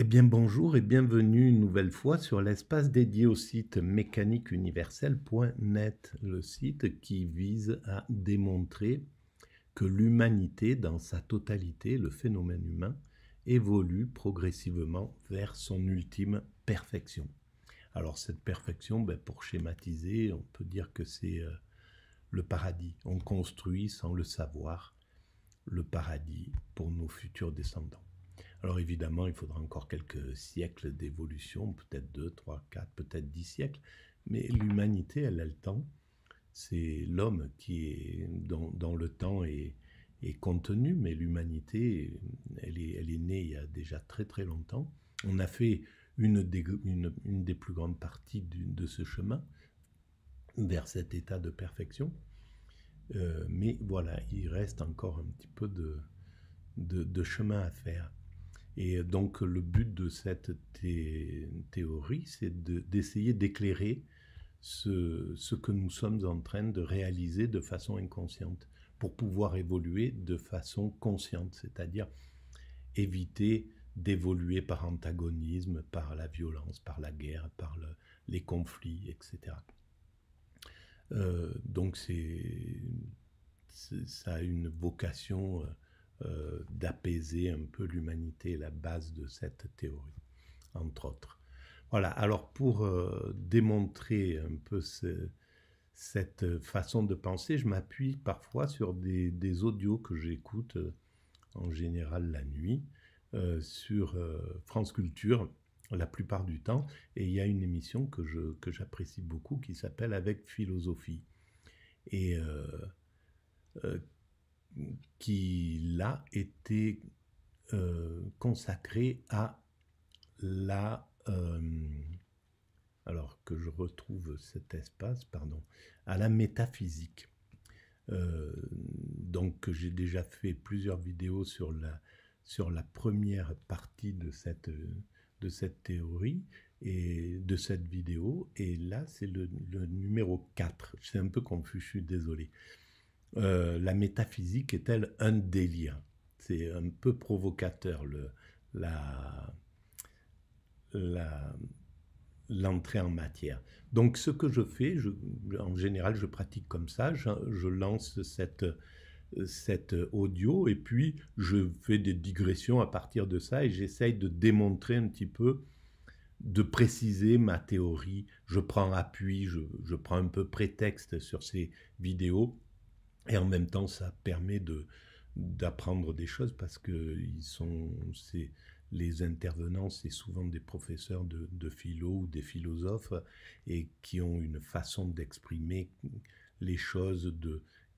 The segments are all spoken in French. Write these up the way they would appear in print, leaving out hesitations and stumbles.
Eh bien bonjour et bienvenue une nouvelle fois sur l'espace dédié au site mécaniqueuniverselle.net, le site qui vise à démontrer que l'humanité dans sa totalité, le phénomène humain, évolue progressivement vers son ultime perfection. Alors cette perfection, pour schématiser, on peut dire que c'est le paradis. On construit sans le savoir le paradis pour nos futurs descendants. Alors évidemment, il faudra encore quelques siècles d'évolution, peut-être 2, 3, 4, peut-être 10 siècles, mais l'humanité, elle a le temps. C'est l'homme qui est dans le temps est contenu, mais l'humanité, elle est née il y a déjà très très longtemps. On a fait une des plus grandes parties de ce chemin vers cet état de perfection. Mais voilà, il reste encore un petit peu de chemin à faire. Et donc le but de cette théorie, c'est d'essayer d'éclairer ce que nous sommes en train de réaliser de façon inconsciente pour pouvoir évoluer de façon consciente, c'est-à-dire éviter d'évoluer par antagonisme, par la violence, par la guerre, par les conflits, etc. Donc ça a une vocation d'apaiser un peu l'humanité, la base de cette théorie, entre autres. Voilà, alors pour démontrer un peu cette façon de penser, je m'appuie parfois sur des audios que j'écoute en général la nuit sur France Culture la plupart du temps, et il y a une émission que j'apprécie beaucoup qui s'appelle Avec Philosophie, et euh, qui là était consacré à la alors que je retrouve cet espace, pardon, à la métaphysique. Donc j'ai déjà fait plusieurs vidéos sur la première partie de cette théorie et de cette vidéo, et là c'est le numéro 4. C'est un peu confus, je suis désolé. La métaphysique est-elle un délire? C'est un peu provocateur l'entrée en matière. Donc ce que je fais, en général je pratique comme ça, je lance cette audio et puis je fais des digressions à partir de ça et j'essaye de démontrer un petit peu, de préciser ma théorie. Je prends appui, je prends un peu prétexte sur ces vidéos. Et en même temps, ça permet d'apprendre des choses parce que les intervenants, c'est souvent des professeurs de philo ou des philosophes et qui ont une façon d'exprimer les choses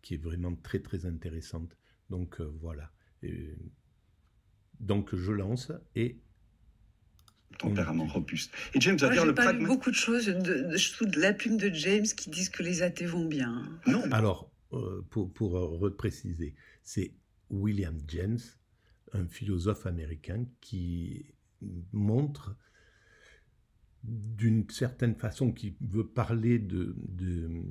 qui est vraiment très très intéressante. Donc voilà. Donc je lance et tempérament robuste. Et James va Moi, dire j'ai le pas lu pragmatisme. beaucoup de choses sous de la plume de James qui disent que les athées vont bien. Non, alors pour repréciser, c'est William James, un philosophe américain qui montre d'une certaine façon, qui veut parler d'une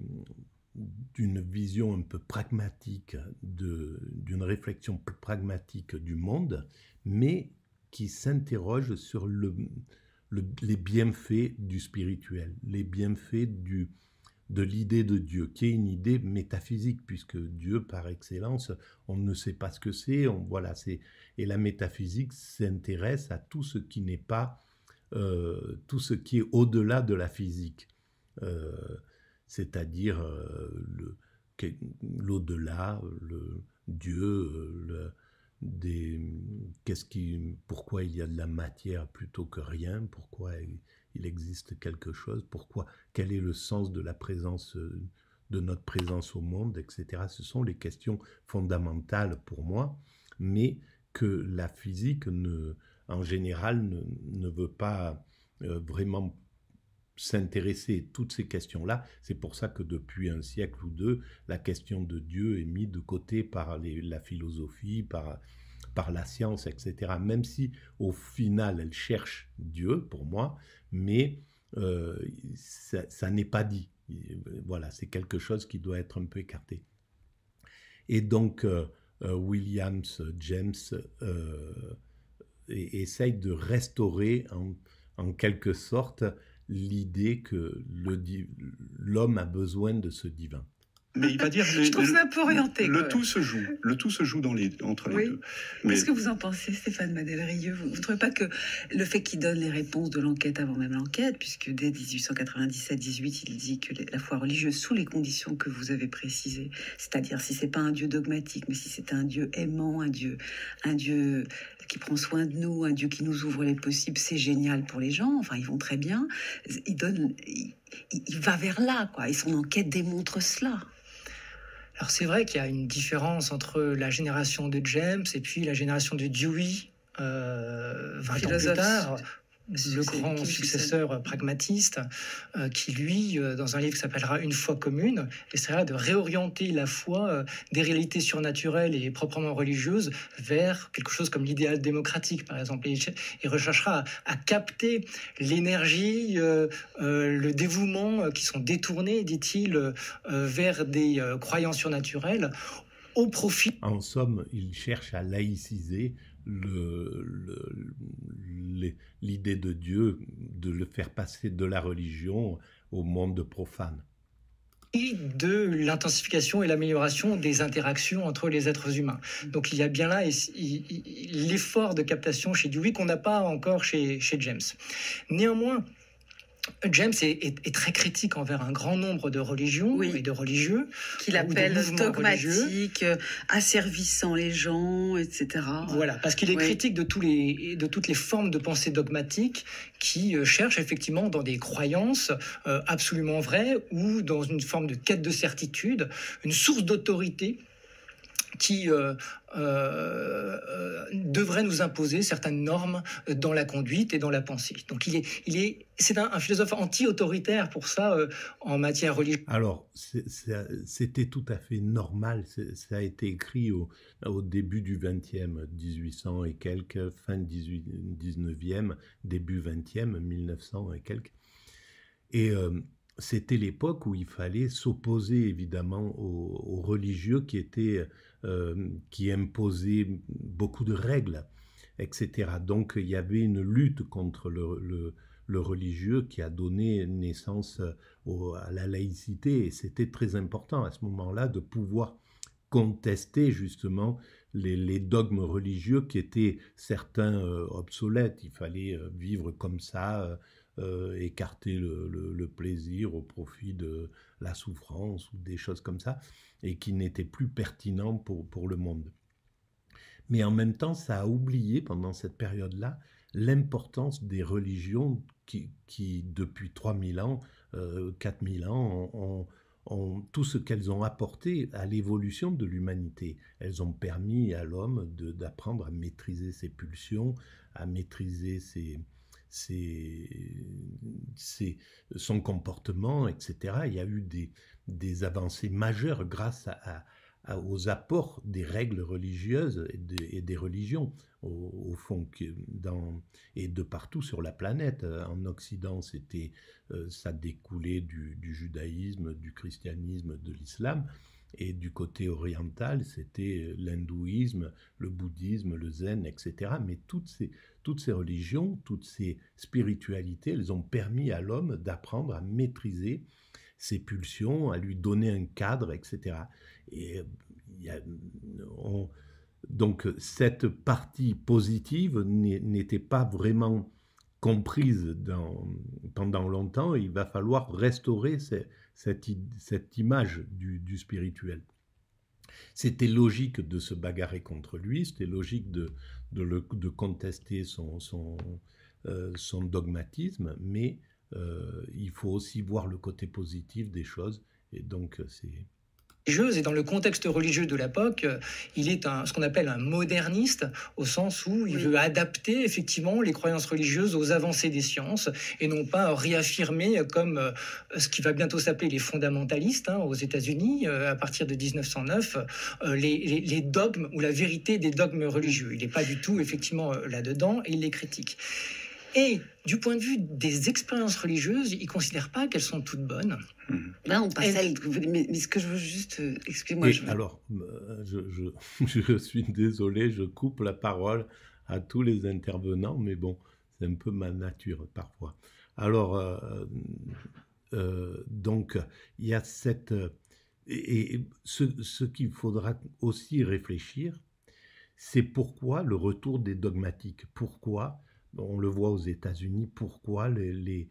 vision un peu pragmatique, d'une réflexion pragmatique du monde, mais qui s'interroge sur les bienfaits du spirituel, les bienfaits de l'idée de Dieu, qui est une idée métaphysique, puisque Dieu, par excellence, on ne sait pas ce que c'est, voilà, et la métaphysique s'intéresse à tout ce qui n'est pas, tout ce qui est au-delà de la physique, euh, c'est-à-dire l'au-delà, le Dieu, pourquoi il y a de la matière plutôt que rien, pourquoi il existe quelque chose, quel est le sens de la présence, de notre présence au monde, etc. Ce sont les questions fondamentales pour moi, mais que la physique, en général, ne veut pas vraiment s'intéresser à toutes ces questions-là. C'est pour ça que depuis un siècle ou deux, la question de Dieu est mise de côté par la philosophie, par la science, etc. Même si au final, elle cherche Dieu, pour moi, mais ça n'est pas dit. Voilà, c'est quelque chose qui doit être un peu écarté. Et donc, William James essaye de restaurer en quelque sorte l'idée que l'homme a besoin de ce divin. Mais il va dire Je trouve ça un peu orienté. le tout se joue. Le tout se joue entre les deux. Mais Qu'est-ce que vous en pensez, Stéphane Madel-Rieux? Vous ne trouvez pas que le fait qu'il donne les réponses de l'enquête avant même l'enquête, puisque dès 1897-18, il dit que la foi religieuse, sous les conditions que vous avez précisées, c'est-à-dire si c'est pas un Dieu dogmatique, mais si c'est un Dieu aimant, un Dieu qui prend soin de nous, un Dieu qui nous ouvre les possibles, c'est génial pour les gens. Enfin, ils vont très bien. Il va vers là, quoi. Et son enquête démontre cela. Alors c'est vrai qu'il y a une différence entre la génération de James et puis la génération de Dewey, 20 ans plus tard, le grand successeur pragmatiste, qui lui, dans un livre qui s'appellera Une foi commune, essaiera de réorienter la foi des réalités surnaturelles et proprement religieuses vers quelque chose comme l'idéal démocratique, par exemple. Et il recherchera à capter l'énergie, le dévouement qui sont détournés, dit-il, vers des croyances surnaturelles au profit. En somme, il cherche à laïciser l'idée de Dieu, de le faire passer de la religion au monde profane. Et de l'intensification et l'amélioration des interactions entre les êtres humains. Donc il y a bien là l'effort de captation chez Dewey qu'on n'a pas encore chez James. Néanmoins, James est très critique envers un grand nombre de religions et de religieux. Qu'il appelle dogmatiques, asservissant les gens, etc. Voilà, parce qu'il est critique de toutes les formes de pensée dogmatique qui cherchent effectivement dans des croyances absolument vraies ou dans une forme de quête de certitude, une source d'autorité qui devrait nous imposer certaines normes dans la conduite et dans la pensée. Donc c'est un philosophe anti-autoritaire pour ça en matière religieuse. Alors, c'était tout à fait normal. Ça a été écrit au début du 20e, 1800 et quelques, fin 19e, début 20e, 1900 et quelques. Et c'était l'époque où il fallait s'opposer évidemment aux religieux qui imposaient beaucoup de règles, etc. Donc il y avait une lutte contre le religieux qui a donné naissance à la laïcité, et c'était très important à ce moment-là de pouvoir contester justement les dogmes religieux qui étaient certains obsolètes. Il fallait vivre comme ça, écarter le plaisir au profit de la souffrance ou des choses comme ça, et qui n'étaient plus pertinents pour le monde. Mais en même temps, ça a oublié pendant cette période-là l'importance des religions qui depuis 3000 ans, 4000 ans, ont tout ce qu'elles ont apporté à l'évolution de l'humanité. Elles ont permis à l'homme d'apprendre à maîtriser ses pulsions, à maîtriser son comportement, etc. Il y a eu des avancées majeures grâce aux apports des règles religieuses et des religions, au fond, et de partout sur la planète. En Occident, ça découlait du judaïsme, du christianisme, de l'islam, et du côté oriental, c'était l'hindouisme, le bouddhisme, le zen, etc. Mais toutes ces religions, toutes ces spiritualités, elles ont permis à l'homme d'apprendre à maîtriser ses pulsions, à lui donner un cadre, etc. Et donc cette partie positive n'était pas vraiment comprise pendant longtemps. Il va falloir restaurer cette image du spirituel. C'était logique de se bagarrer contre lui, c'était logique de contester son dogmatisme, mais il faut aussi voir le côté positif des choses, et donc c'est... Et dans le contexte religieux de l'époque, il est ce qu'on appelle un moderniste, au sens où il veut adapter effectivement les croyances religieuses aux avancées des sciences et non pas réaffirmer comme ce qui va bientôt s'appeler les fondamentalistes aux États-Unis à partir de 1909 les dogmes ou la vérité des dogmes religieux. Il n'est pas du tout effectivement là-dedans et il les critique. Et du point de vue des expériences religieuses, ils ne considèrent pas qu'elles sont toutes bonnes. Là, on passe à... Mais ce que je veux juste... Excuse-moi. Alors, je suis désolé, je coupe la parole à tous les intervenants, mais bon, c'est un peu ma nature parfois. Alors, donc, il y a cette... Et ce qu'il faudra aussi réfléchir, c'est pourquoi le retour des dogmatiques. Pourquoi, on le voit aux États-Unis, pourquoi les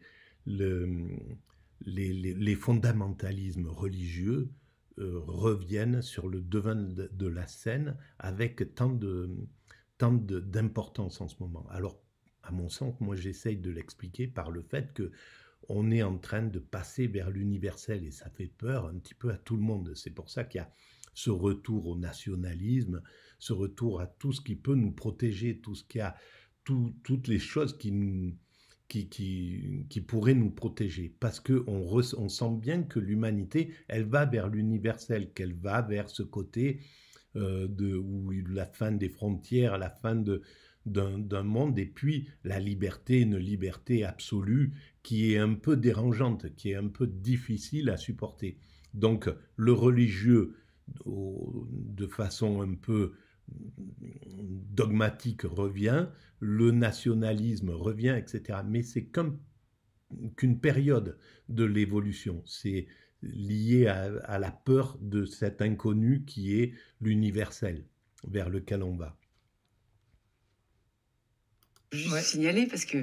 fondamentalismes religieux reviennent sur le devant de la scène avec tant d'importance en ce moment. Alors, à mon sens, moi j'essaye de l'expliquer par le fait que on est en train de passer vers l'universel et ça fait peur un petit peu à tout le monde. C'est pour ça qu'il y a ce retour au nationalisme, ce retour à tout ce qui peut nous protéger, tout ce qui a, toutes les choses qui pourraient nous protéger. Parce qu'on sent bien que l'humanité, elle va vers l'universel, qu'elle va vers ce côté où la fin des frontières, la fin d'un monde, et puis la liberté, une liberté absolue qui est un peu dérangeante, qui est un peu difficile à supporter. Donc le religieux, de façon un peu dogmatique, revient, le nationalisme revient, etc. Mais c'est qu'une période de l'évolution. C'est lié à la peur de cet inconnu qui est l'universel vers lequel on va. Juste signaler, parce que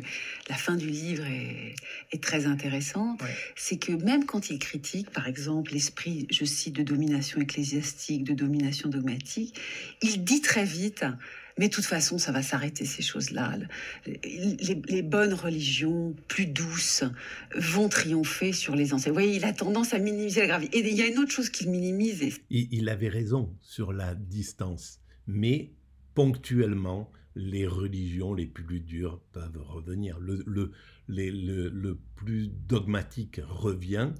la fin du livre est très intéressante, c'est que même quand il critique, par exemple, l'esprit, je cite, de domination ecclésiastique, de domination dogmatique, il dit très vite, mais de toute façon, ça va s'arrêter, ces choses-là. Les bonnes religions, plus douces, vont triompher sur les anciennes. Vous voyez, il a tendance à minimiser la gravité. Et il y a une autre chose qu'il minimise. Il avait raison sur la distance, mais ponctuellement, les religions les plus dures peuvent revenir. Le plus dogmatique revient,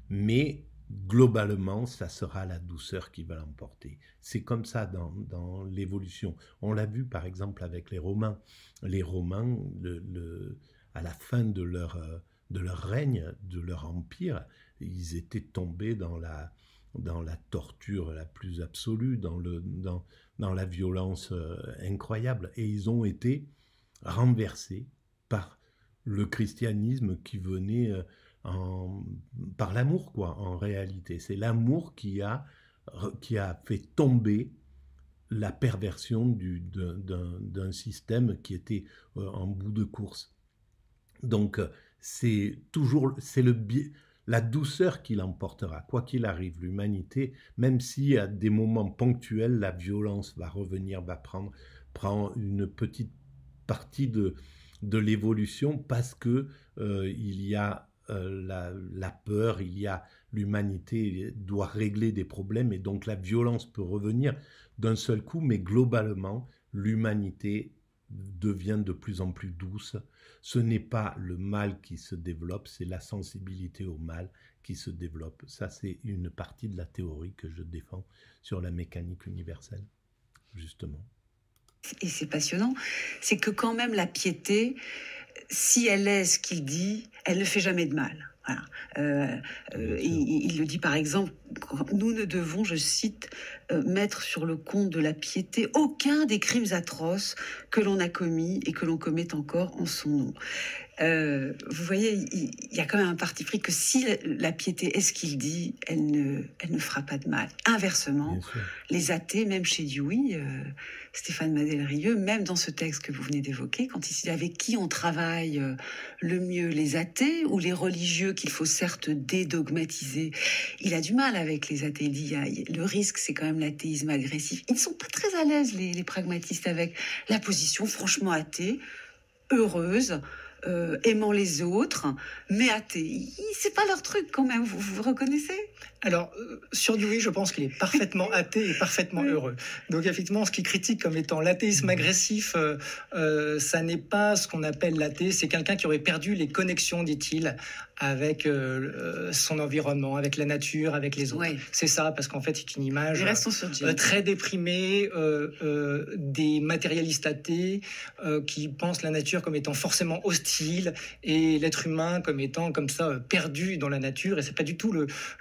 mais globalement, ça sera la douceur qui va l'emporter. C'est comme ça dans l'évolution. On l'a vu par exemple avec les Romains. Les Romains, à la fin de leur règne, de leur empire, ils étaient tombés dans la torture la plus absolue, dans la violence incroyable. Et ils ont été renversés par le christianisme qui venait par l'amour, quoi, en réalité. C'est l'amour qui a fait tomber la perversion d'un système qui était en bout de course. Donc, c'est la douceur qui l'emportera, quoi qu'il arrive. L'humanité, même si à des moments ponctuels, la violence va revenir, prend une petite partie de l'évolution parce que il y a la peur, l'humanité doit régler des problèmes et donc la violence peut revenir d'un seul coup, mais globalement, l'humanité devient de plus en plus douce. Ce n'est pas le mal qui se développe, c'est la sensibilité au mal qui se développe. Ça, c'est une partie de la théorie que je défends sur la mécanique universelle, justement. Et c'est passionnant, c'est que quand même la piété, si elle est ce qu'il dit, elle ne fait jamais de mal. Voilà. Il le dit par exemple, nous ne devons, je cite, mettre sur le compte de la piété aucun des crimes atroces que l'on a commis et que l'on commet encore en son nom. Vous voyez, il y a quand même un parti pris que si la piété est ce qu'il dit, elle ne fera pas de mal. Inversement, les athées, même chez Dewey, Stéphane Madel-Rieu, même dans ce texte que vous venez d'évoquer, quand il dit avec qui on travaille le mieux, les athées ou les religieux qu'il faut certes dédogmatiser, il a du mal avec les athées. Il dit le risque, c'est quand même l'athéisme agressif. Ils ne sont pas très à l'aise, les pragmatistes, avec la position franchement athée, heureuse, aimant les autres, mais athée. C'est pas leur truc quand même, vous reconnaissez ? Alors, sur Dewey, je pense qu'il est parfaitement athée et parfaitement heureux. Donc effectivement, ce qu'il critique comme étant l'athéisme agressif, ça n'est pas ce qu'on appelle l'athée, c'est quelqu'un qui aurait perdu les connexions, dit-il, avec son environnement, avec la nature, avec les autres. C'est ça, parce qu'en fait, c'est une image très déprimée, des matérialistes athées qui pensent la nature comme étant forcément hostile et l'être humain comme étant comme ça perdu dans la nature. Et c'est pas du tout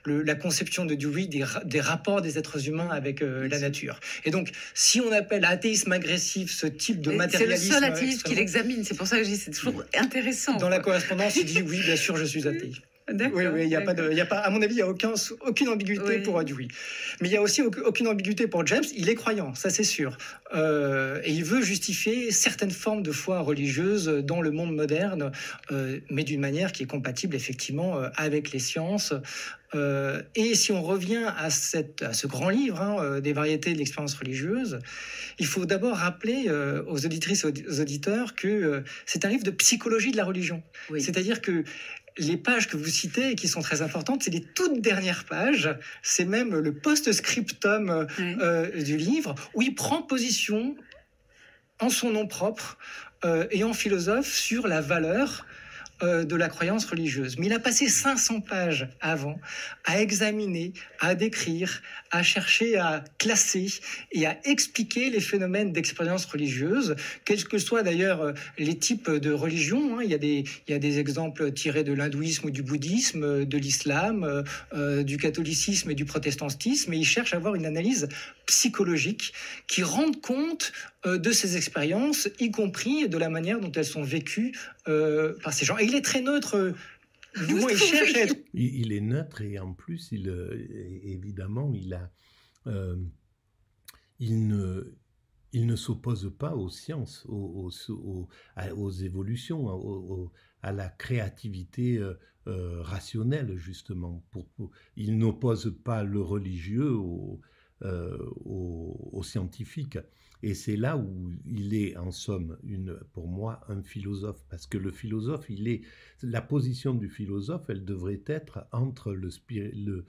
la conception de Dewey des rapports des êtres humains avec la nature. Et donc, si on appelle athéisme agressif ce type de matérialisme... C'est le seul athéisme qu'il examine, c'est pour ça que je dis c'est toujours intéressant. Dans la correspondance, il dit oui, bien sûr, je suis athée. Oui, il n'y a pas, à mon avis, il n'y a aucune ambiguïté pour Dewey. Mais il n'y a aussi aucune ambiguïté pour James. Il est croyant, ça c'est sûr. Et il veut justifier certaines formes de foi religieuse dans le monde moderne, mais d'une manière qui est compatible effectivement avec les sciences. Et si on revient à ce grand livre, des variétés de l'expérience religieuse, il faut d'abord rappeler aux auditrices et aux auditeurs que c'est un livre de psychologie de la religion. C'est-à-dire que les pages que vous citez et qui sont très importantes, c'est les toutes dernières pages. C'est même le post-scriptum du livre où il prend position en son nom propre et en philosophe sur la valeur de la croyance religieuse. Mais il a passé 500 pages avant à examiner, à décrire, à chercher à classer et à expliquer les phénomènes d'expérience religieuse, quels que soient d'ailleurs les types de religions. Il y a des exemples tirés de l'hindouisme ou du bouddhisme, de l'islam, du catholicisme et du protestantisme, et il cherche à avoir une analyse psychologique qui rende compte de ces expériences, y compris de la manière dont elles sont vécues par ces gens. Et il est très neutre, du moins il cherche à être... Il est neutre et en plus, évidemment, il ne s'oppose pas aux sciences, aux évolutions, à la créativité rationnelle, justement. Il n'oppose pas le religieux aux scientifiques. Et c'est là où il est, en somme, pour moi, un philosophe. Parce que le philosophe, la position du philosophe, elle devrait être entre le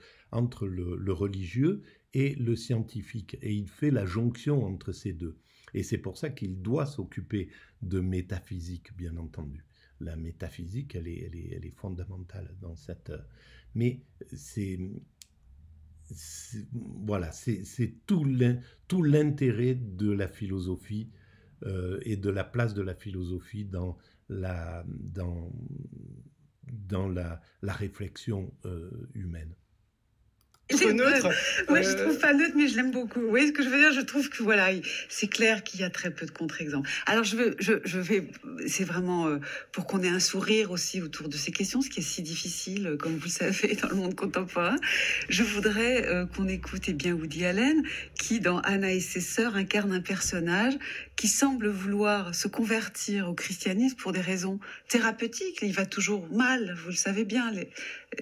religieux et le scientifique. Et il fait la jonction entre ces deux. Et c'est pour ça qu'il doit s'occuper de métaphysique, bien entendu. La métaphysique, elle est fondamentale dans cette... Mais voilà, c'est tout l'intérêt de la philosophie et de la place de la philosophie dans la réflexion humaine. Moi, je trouve pas neutre, mais je l'aime beaucoup. Vous voyez ce que je veux dire? Je trouve que voilà, c'est clair qu'il y a très peu de contre-exemples. Alors, c'est vraiment pour qu'on ait un sourire aussi autour de ces questions, ce qui est si difficile, comme vous le savez, dans le monde contemporain. Je voudrais qu'on écoute Woody Allen, qui dans Anna et ses sœurs incarne un personnage qui semble vouloir se convertir au christianisme pour des raisons thérapeutiques. Il va toujours mal, vous le savez bien.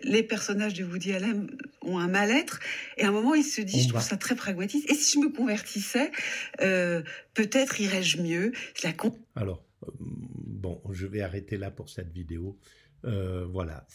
Les personnages de Woody Allen ont un mal-être, et à un moment il se dit, je trouve ça très pragmatique, et si je me convertissais, peut-être irais-je mieux. Alors, bon, je vais arrêter là pour cette vidéo. Voilà,